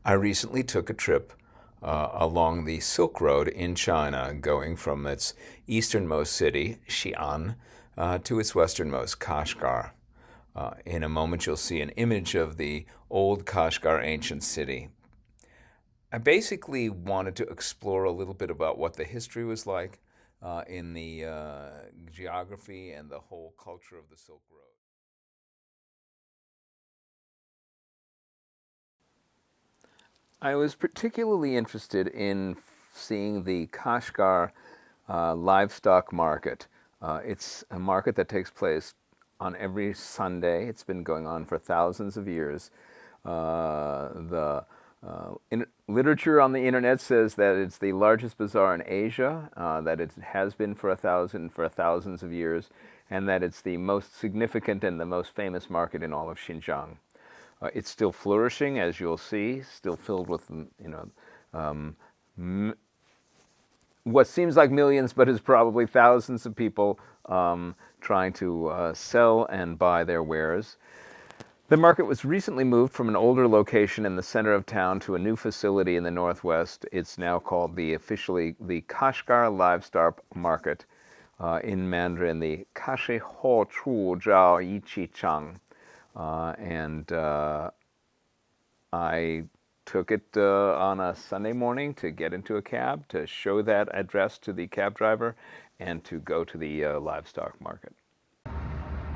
I recently took a trip along the Silk Road in China, going from its easternmost city, Xi'an, to its westernmost, Kashgar. In a moment, you'll see an image of the old Kashgar ancient city. I basically wanted to explore a little bit about what the history was like in the geography and the whole culture of the Silk Road. I was particularly interested in seeing the Kashgar Livestock Market. It's a market that takes place on every Sunday. It's been going on for thousands of years. The literature on the internet says that it's the largest bazaar in Asia, that it has been for thousands of years, and that it's the most significant and the most famous market in all of Xinjiang. It's still flourishing, as you'll see, still filled with, what seems like millions, but is probably thousands of people trying to sell and buy their wares. The market was recently moved from an older location in the center of town to a new facility in the northwest. It's now called officially the Kashgar Livestock Market, in Mandarin, the Kashi Ho Chu Zhao Yiqi Chang. And I took it on a Sunday morning to get into a cab, to show that address to the cab driver, and to go to the livestock market.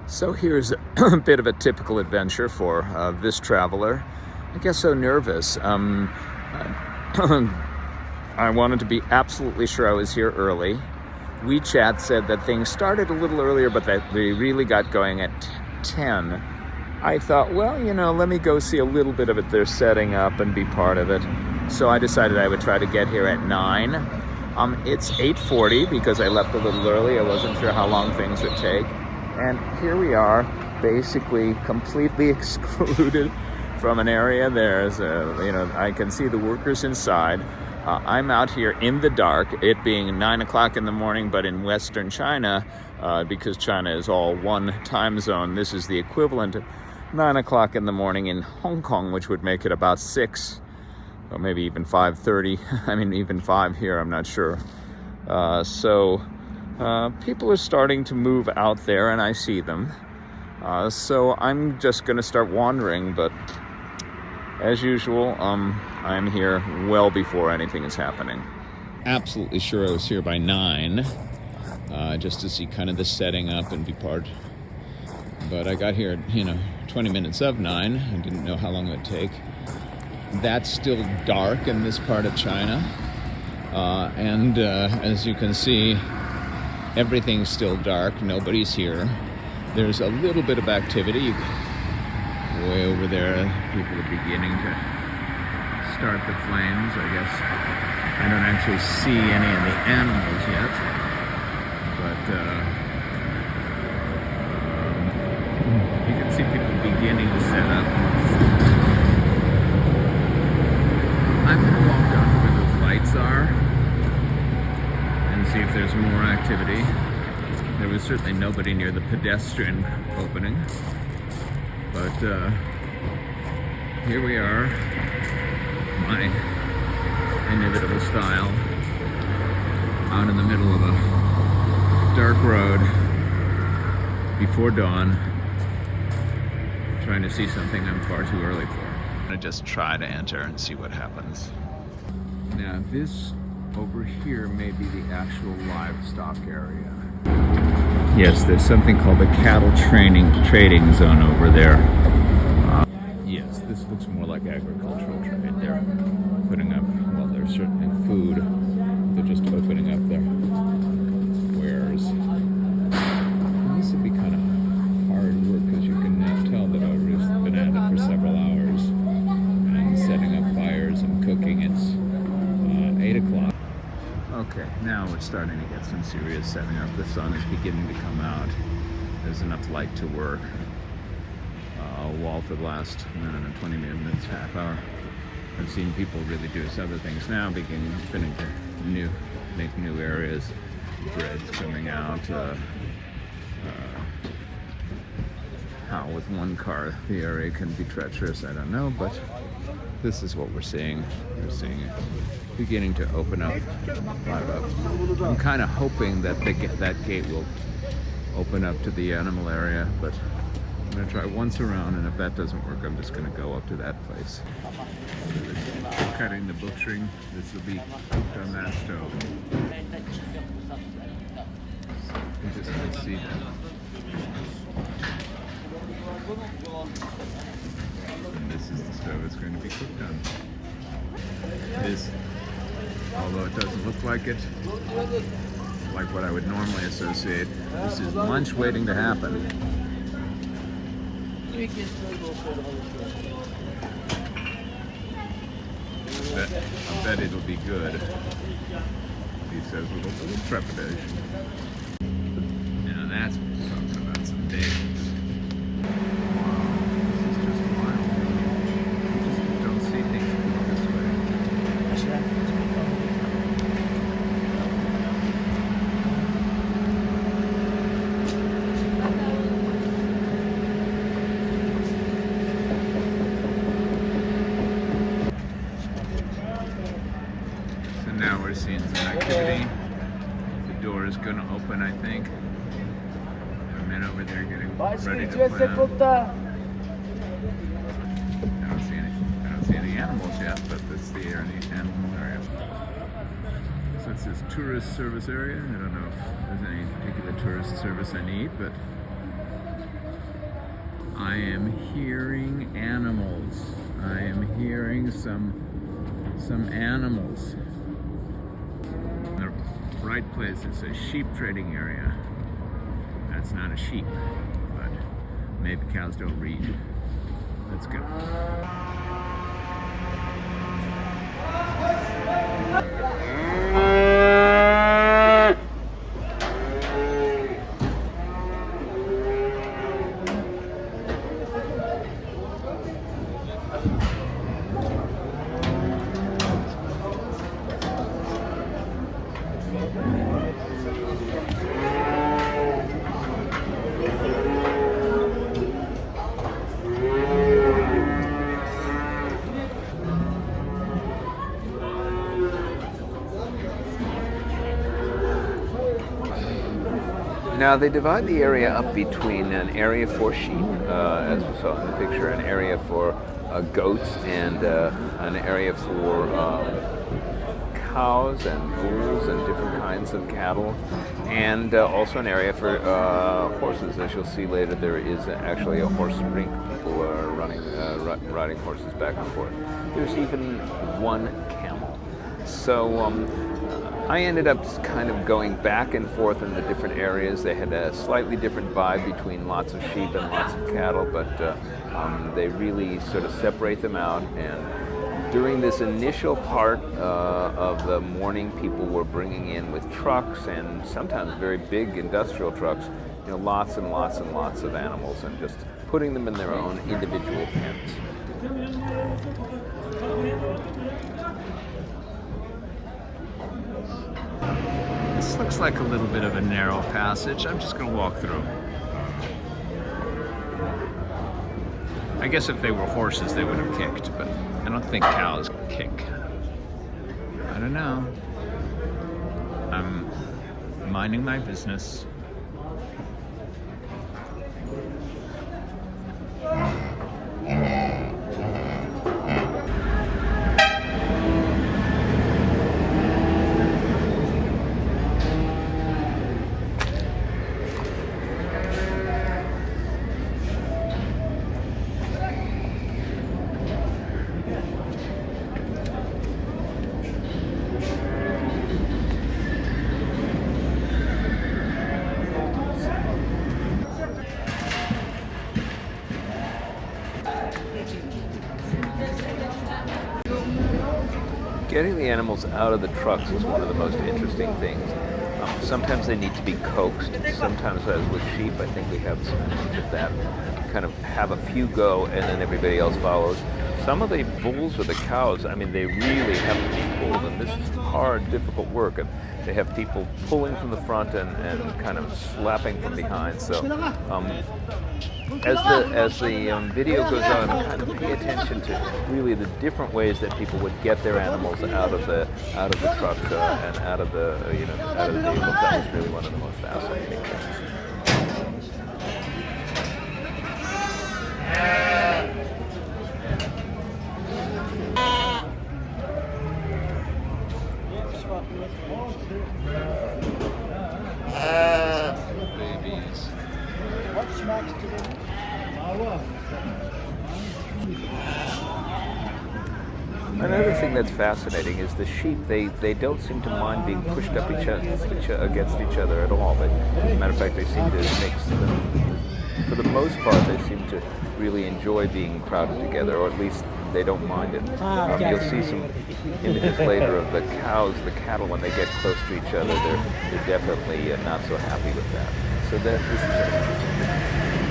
So here's a bit of a typical adventure for this traveler. I get so nervous. I wanted to be absolutely sure I was here early. WeChat said that things started a little earlier, but that they really got going at 10. I thought, well, let me go see a little bit of it they're setting up and be part of it. So I decided I would try to get here at 9. It's 8:40 because I left a little early. I wasn't sure how long things would take. And here we are, basically completely excluded from an area. There's, I can see the workers inside. I'm out here in the dark, it being 9 o'clock in the morning, but in Western China, because China is all one time zone, this is the equivalent of 9 o'clock in the morning in Hong Kong, which would make it about 6, or maybe even 5:30. I mean, even 5 here, I'm not sure. So people are starting to move out there, and I see them. So I'm just going to start wandering, but as usual, I'm here well before anything is happening. Absolutely sure I was here by 9, just to see kind of the setting up and be part. But I got here at, 20 minutes of 9. I didn't know how long it would take. That's still dark in this part of China. And as you can see, everything's still dark. Nobody's here. There's a little bit of activity. Way over there, people are beginning to start the flames, I guess. I don't actually see any of the animals yet, but you can see people beginning to set up. I'm going to walk down to where those lights are and see if there's more activity. There was certainly nobody near the pedestrian opening. But here we are, my inevitable style, out in the middle of a dark road before dawn, trying to see something I'm far too early for. I'm gonna just try to enter and see what happens. Now this over here may be the actual livestock area. Yes, there's something called the cattle trading zone over there. Yes, this looks more like agricultural trade. They're putting up, well, there's certainly food. They're just opening up their wares. And this would be kind of hard work because you can now tell that I've been at it for several hours and setting up fires and cooking. It's 8 o'clock. Okay, now we're starting to get some serious setting up. The sun is beginning to come out. There's enough light to work. I'll wall for the last, 20 minutes, half hour. I've seen people really do other things now, beginning to make new areas. Bread's coming out. how with one car the area can be treacherous, I don't know, but this is what we're seeing. We're seeing it beginning to open up. I'm kind of hoping that that gate will open up to the animal area, but I'm going to try once around, and if that doesn't work, I'm just going to go up to that place. So cutting the butchering. This will be cooked on that stove. You just can see that. And this is the stove it's going to be cooked on. This, although it doesn't look like it, like what I would normally associate, this is lunch waiting to happen. I bet it'll be good, he says with a little trepidation. Now that's talking about some days. This is just wild. You just don't see things go this way. Now we're seeing some activity. The door is going to open, I think. There are men over there getting ready to put on. I don't see any animals yet, but this is the animal area. So it says tourist service area. I don't know if there's any particular tourist service I need, but I am hearing animals. I am hearing some animals. Right place, it's a sheep trading area. That's not a sheep, but maybe cows don't read. Let's go. Now they divide the area up between an area for sheep, as we saw in the picture, an area for goats, and an area for cows and bulls and different kinds of cattle, and also an area for horses. As you'll see later, there is actually a horse rink. People are riding horses back and forth. There's even one camel. So I ended up kind of going back and forth in the different areas. They had a slightly different vibe between lots of sheep and lots of cattle, but they really sort of separate them out. And during this initial part of the morning, people were bringing in with trucks, and sometimes very big industrial trucks, lots and lots and lots of animals, and just putting them in their own individual pens. This looks like a little bit of a narrow passage. I'm just going to walk through. I guess if they were horses, they would have kicked, but I don't think cows kick. I don't know. I'm minding my business. Getting the animals out of the trucks is one of the most interesting things. Sometimes they need to be coaxed. Sometimes, as with sheep, I think we have some image of that. Kind of have a few go and then everybody else follows. Some of the bulls or the cows, I mean, they really have to be pulled, and this is hard, difficult work. And they have people pulling from the front and kind of slapping from behind. So as the video goes on, kind of pay attention to really the different ways that people would get their animals out of the trucks and out of the out of the vehicles. That was really one of the most fascinating things. Babies. Another thing that's fascinating is the sheep. They don't seem to mind being pushed up against each other at all. But as a matter of fact, they seem to mix them. For the most part, they seem to really enjoy being crowded together, or at least they don't mind it. You'll see some images later of the cows, the cattle, when they get close to each other. They're definitely not so happy with that. So this is an interesting difference.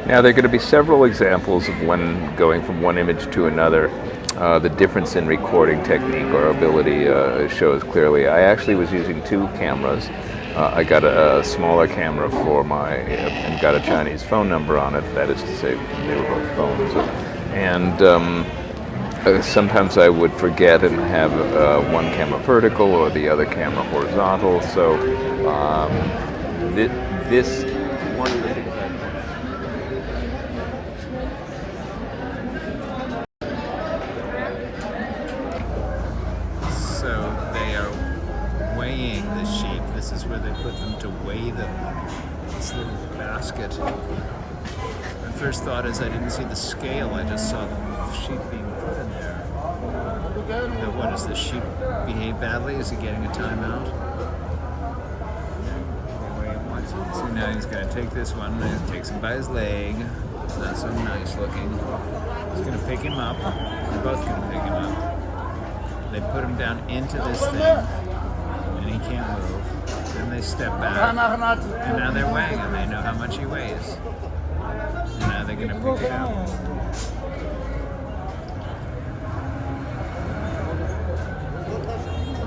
Now, there are going to be several examples of when going from one image to another, the difference in recording technique or ability shows clearly. I actually was using two cameras. I got a smaller camera for and got a Chinese phone number on it. That is to say, they were both phones. And sometimes I would forget and have one camera vertical or the other camera horizontal. So this one of the things the sheep. This is where they put them to weigh them. This little basket. My first thought is I didn't see the scale. I just saw the sheep being put in there. Now, what does the sheep behave badly? Is he getting a timeout? So now he's going to take this one. He takes him by his leg. It's not so nice looking. He's going to pick him up. They're both going to pick him up. They put him down into this thing. And he can't move. Then they step back, and now they're weighing him. They know how much he weighs. And now they're going to pick it up.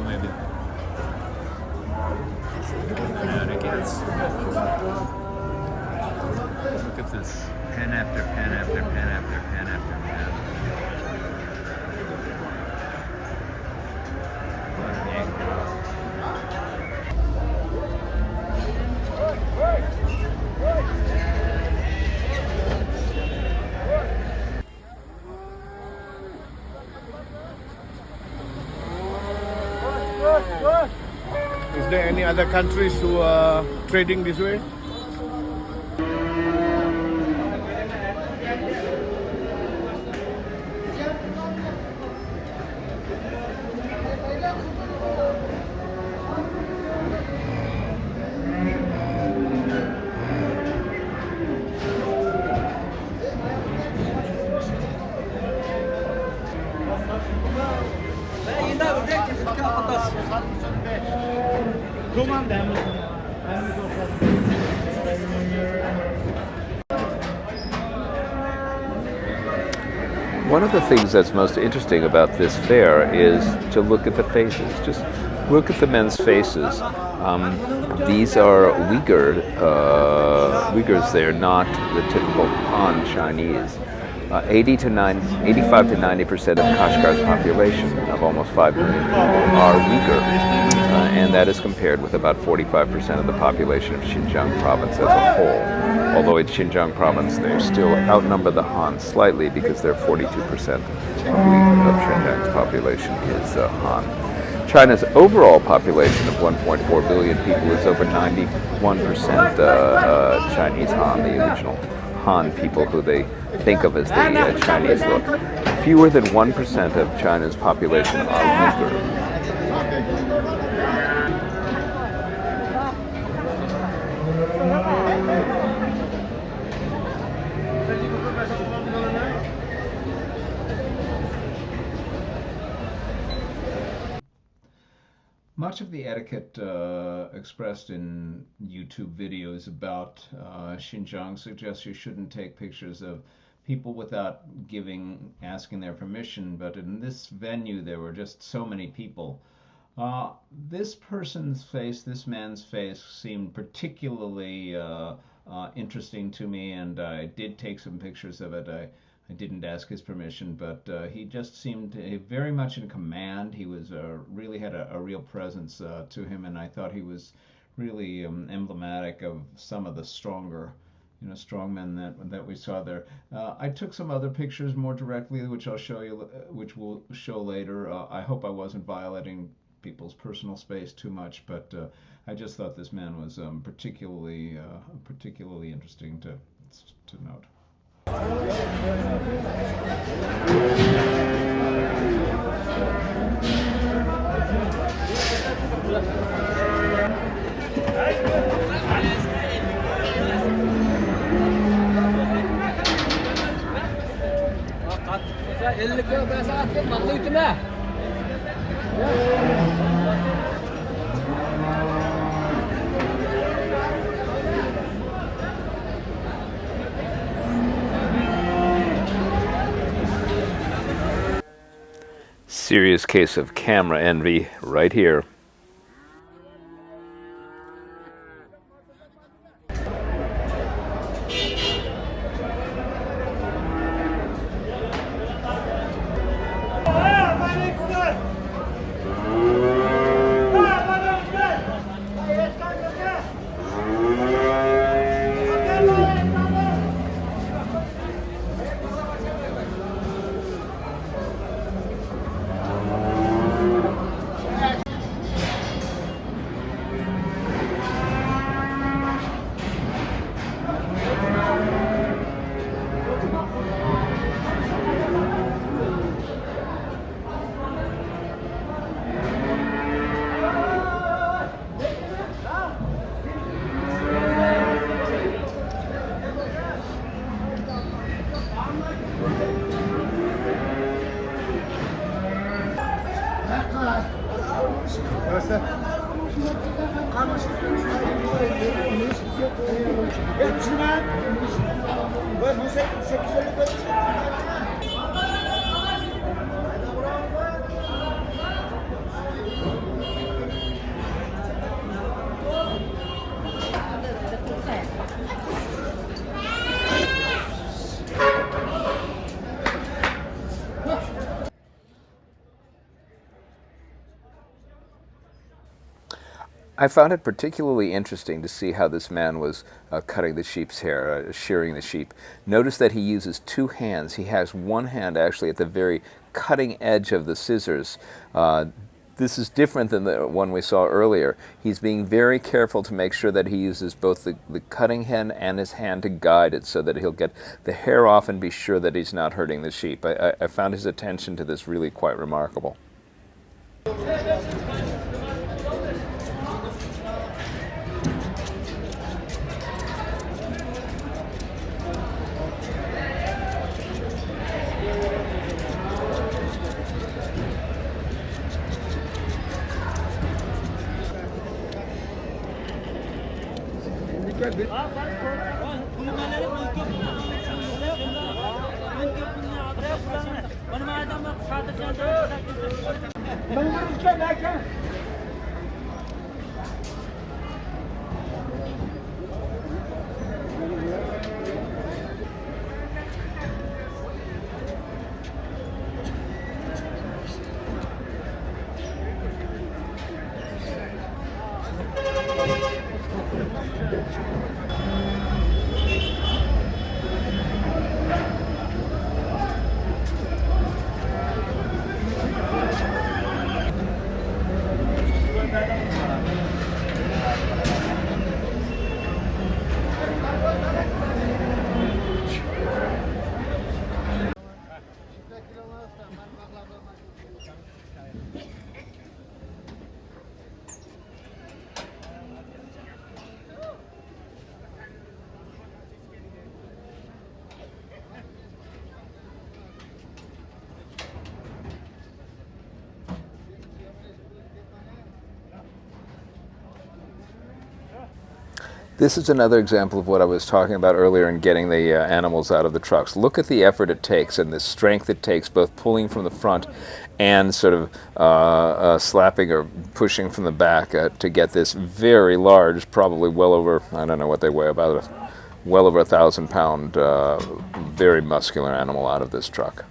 Maybe. And out it gets. Look at this. Pen after pen after pen after pen after pen. Is there any other countries who are trading this way? One of the things that's most interesting about this fair is to look at the faces. Just look at the men's faces. These are Uyghurs. They're not the typical Han Chinese. 85 to 90% of Kashgar's population, of almost 5 million people, are Uyghur. And that is compared with about 45% of the population of Xinjiang province as a whole. Although in Xinjiang province they still outnumber the Han slightly because they're 42% of Xinjiang's population is Han. China's overall population of 1.4 billion people is over 91% Chinese Han, the original Han people who they think of as the Chinese look. Fewer than 1% of China's population are Uyghur. Much of the etiquette expressed in YouTube videos about Xinjiang suggests you shouldn't take pictures of people without asking their permission, but in this venue there were just so many people. This man's face seemed particularly interesting to me, and I did take some pictures of it. I didn't ask his permission, but he just seemed very much in command. He was really had a real presence to him, and I thought he was really emblematic of some of the stronger, strongmen that we saw there. I took some other pictures more directly, which I'll show you, which we'll show later. I hope I wasn't violating people's personal space too much, but I just thought this man was particularly interesting to note. Serious case of camera envy right here. I found it particularly interesting to see how this man was cutting the sheep's hair, shearing the sheep. Notice that he uses two hands. He has one hand actually at the very cutting edge of the scissors. This is different than the one we saw earlier. He's being very careful to make sure that he uses both the cutting hand and his hand to guide it so that he'll get the hair off and be sure that he's not hurting the sheep. I found his attention to this really quite remarkable. This is another example of what I was talking about earlier in getting the animals out of the trucks. Look at the effort it takes and the strength it takes, both pulling from the front and sort of slapping or pushing from the back to get this very large, probably well over, I don't know what they weigh, about well over 1,000-pound, very muscular animal out of this truck.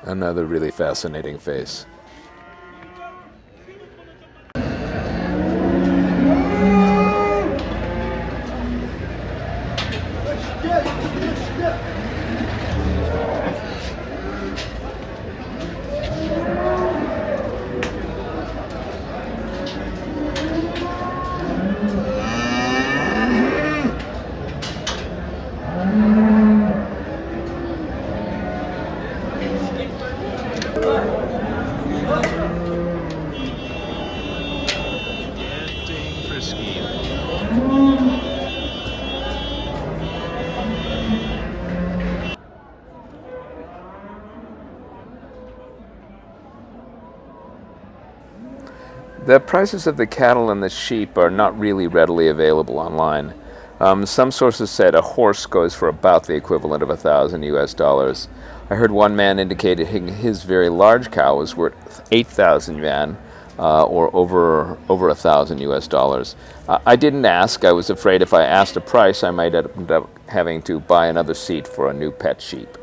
Another really fascinating face. The prices of the cattle and the sheep are not really readily available online. Some sources said a horse goes for about the equivalent of $1,000 US. I heard one man indicated his very large cow was worth 8,000 yuan, or over 1,000 US. I didn't ask. I was afraid if I asked a price, I might end up having to buy another seat for a new pet sheep.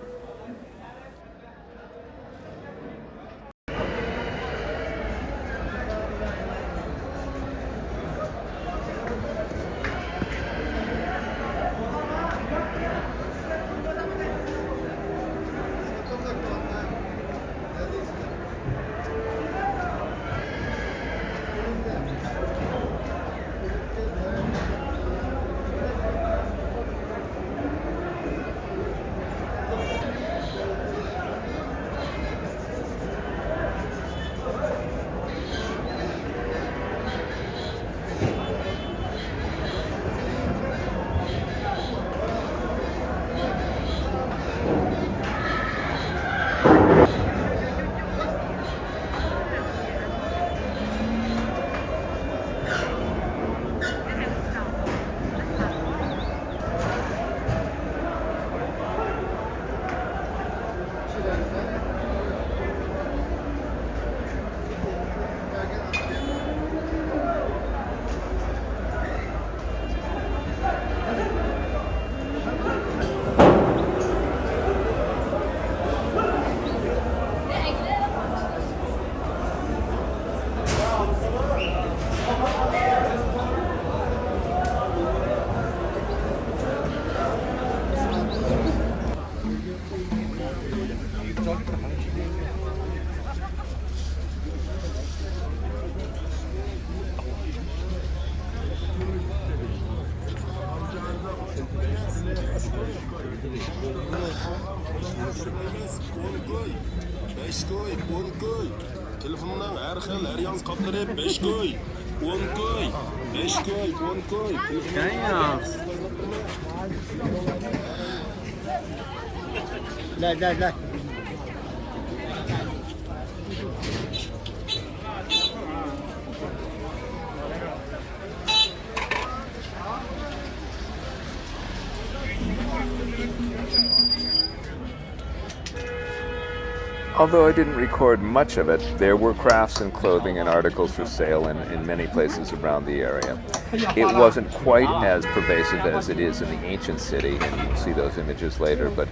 Although I didn't record much of it, there were crafts and clothing and articles for sale in many places around the area. It wasn't quite as pervasive as it is in the ancient city, and you'll see those images later, but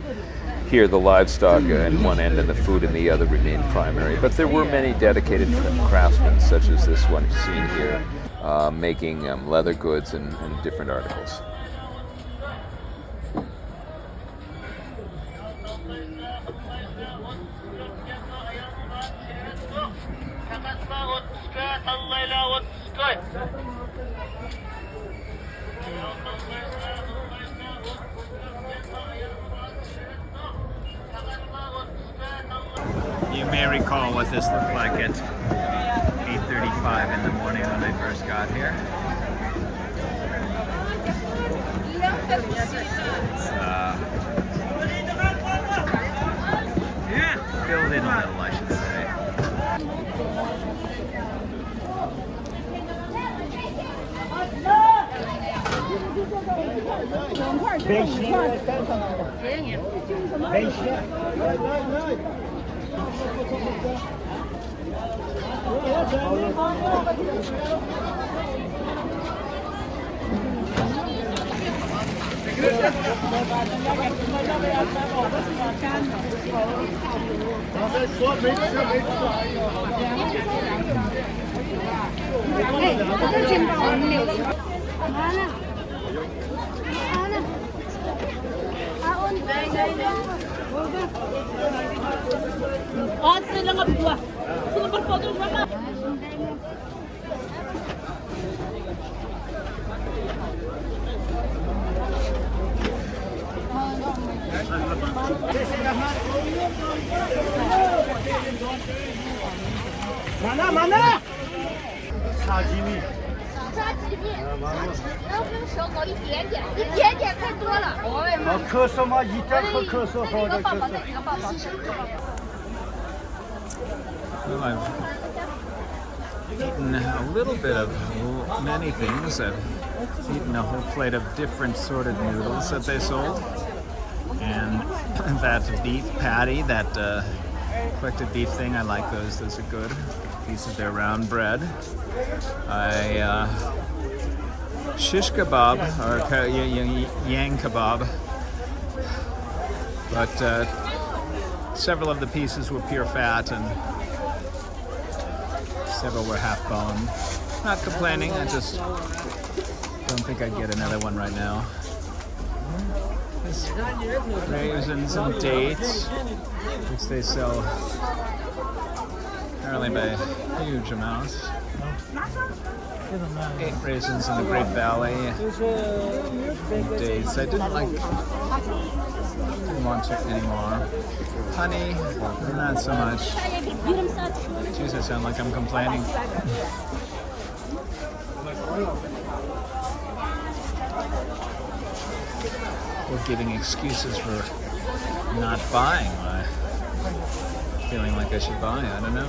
here the livestock in one end and the food in the other remained primary. But there were many dedicated craftsmen, such as this one seen here, making leather goods and different articles. You may recall what this looked like at 8:35 in the morning when I first got here. It's filled in a little, I should say. Well, I've eaten a little bit of many things. I've eaten a whole plate of different sorted noodles that they sold, and that beef patty, that collected beef thing. I like those. Those are good. Piece of their round bread. Shish kebab or yang kebab, but several of the pieces were pure fat and several were half bone. Not complaining, I just don't think I'd get another one right now. There's raisins and dates, which they sell apparently by huge amounts. 8 raisins in the Great Valley. Dates. I didn't want it anymore. Honey, not so much. Jeez, I sound like I'm complaining. Or giving excuses for not buying. Feeling like I should buy, I don't know.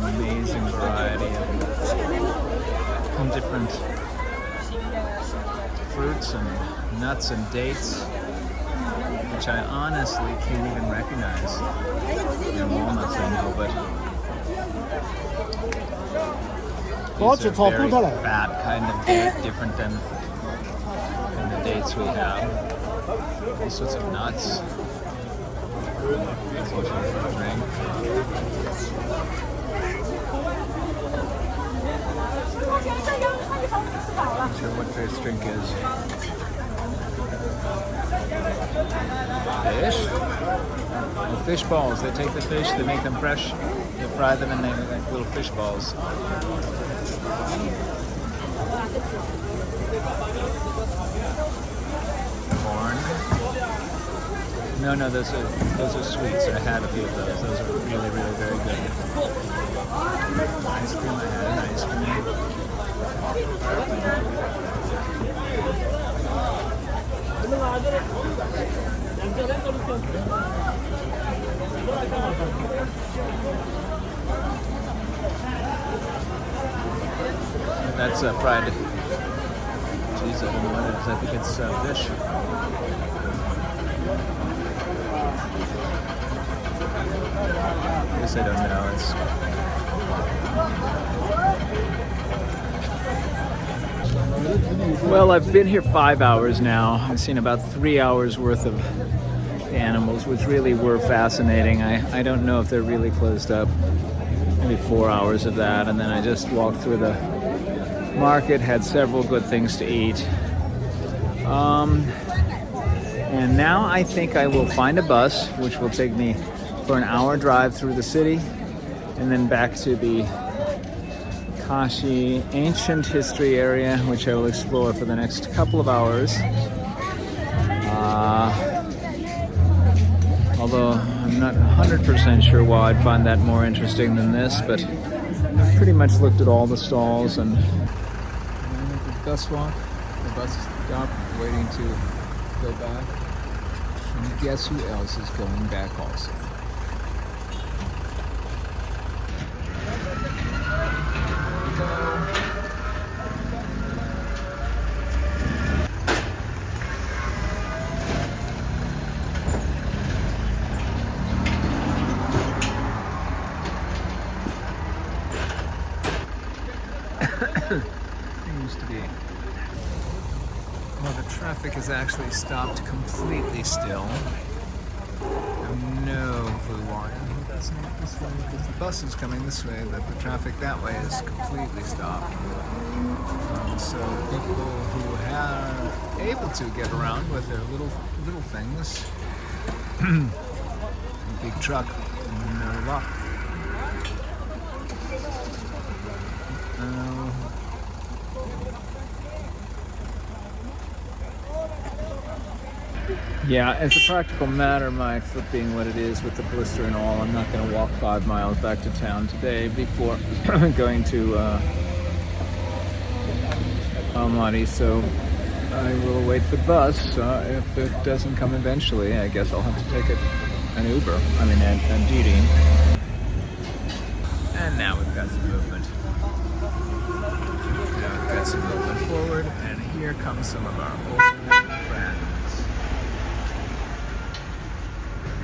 Amazing variety of different fruits and nuts and dates, which I honestly can't even recognize. And walnuts I know, but these are very fat kind of date, different than the dates we have. All sorts of nuts. That's what you drink. Not sure what this drink is. Fish? The fish balls. They take the fish, they make them fresh, they fry them, and they make little fish balls. Corn. No, those are sweets. I had a few of those. Those are really, really very good. Ice cream. I had an ice cream. That's fried cheese. I don't know what it is. I think it's fish. I guess I don't know. Well, I've been here 5 hours now. I've seen about 3 hours worth of animals, which really were fascinating. I don't know if they're really closed up. Maybe 4 hours of that, and then I just walked through the market, had several good things to eat. And now I think I will find a bus, which will take me for an hour drive through the city, and then back to the Kashi ancient history area, which I will explore for the next couple of hours. Although I'm not 100% sure why I'd find that more interesting than this, but I've pretty much looked at all the stalls, and the bus walk, the bus stop, waiting to go back. And guess who else is going back also? Seems to be. Well, the traffic is actually stopped completely still. I have no clue why. I hope that's not this way, because the bus is coming this way, but the traffic that way is completely stopped. So people who are able to get around with their little things, a big truck, no luck. Yeah, as a practical matter, my foot being what it is with the blister and all, I'm not going to walk 5 miles back to town today before going to Almaty, so I will wait for the bus. If it doesn't come eventually, I guess I'll have to take an Uber, a Didi. And now we've got some movement. Now we've got some movement forward, and here come some of our old friends.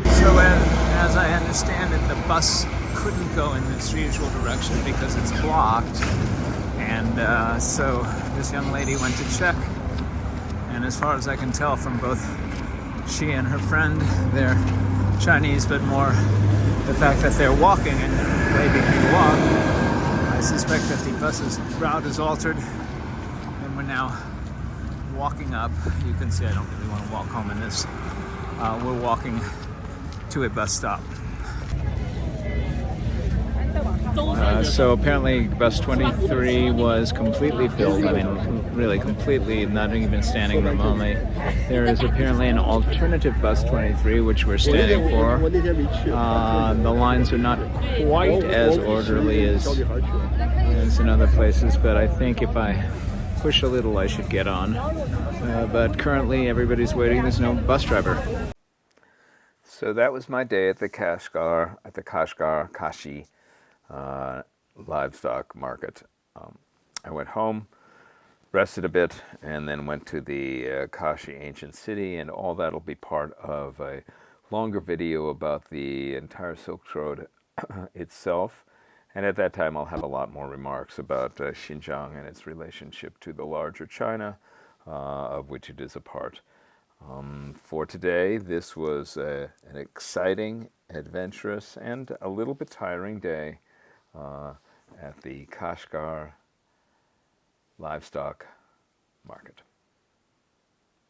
So as I understand it, the bus couldn't go in its usual direction because it's blocked, and so this young lady went to check, and as far as I can tell from both she and her friend, they're Chinese, but more the fact that they're walking and waving me to walk, I suspect that the bus's route is altered, and we're now walking up. You can see I don't really want to walk home in this. We're walking to a bus stop. So apparently bus 23 was completely filled. Really completely, not even standing room only. There is apparently an alternative bus 23, which we're standing for. The lines are not quite as orderly as in other places, but I think if I push a little, I should get on. But currently everybody's waiting. There's no bus driver. So that was my day at the Kashgar Kashi Livestock Market. I went home, rested a bit, and then went to the Kashi ancient city, and all that'll be part of a longer video about the entire Silk Road itself. And at that time, I'll have a lot more remarks about Xinjiang and its relationship to the larger China, of which it is a part. For today, this was an exciting, adventurous, and a little bit tiring day at the Kashgar Livestock Market.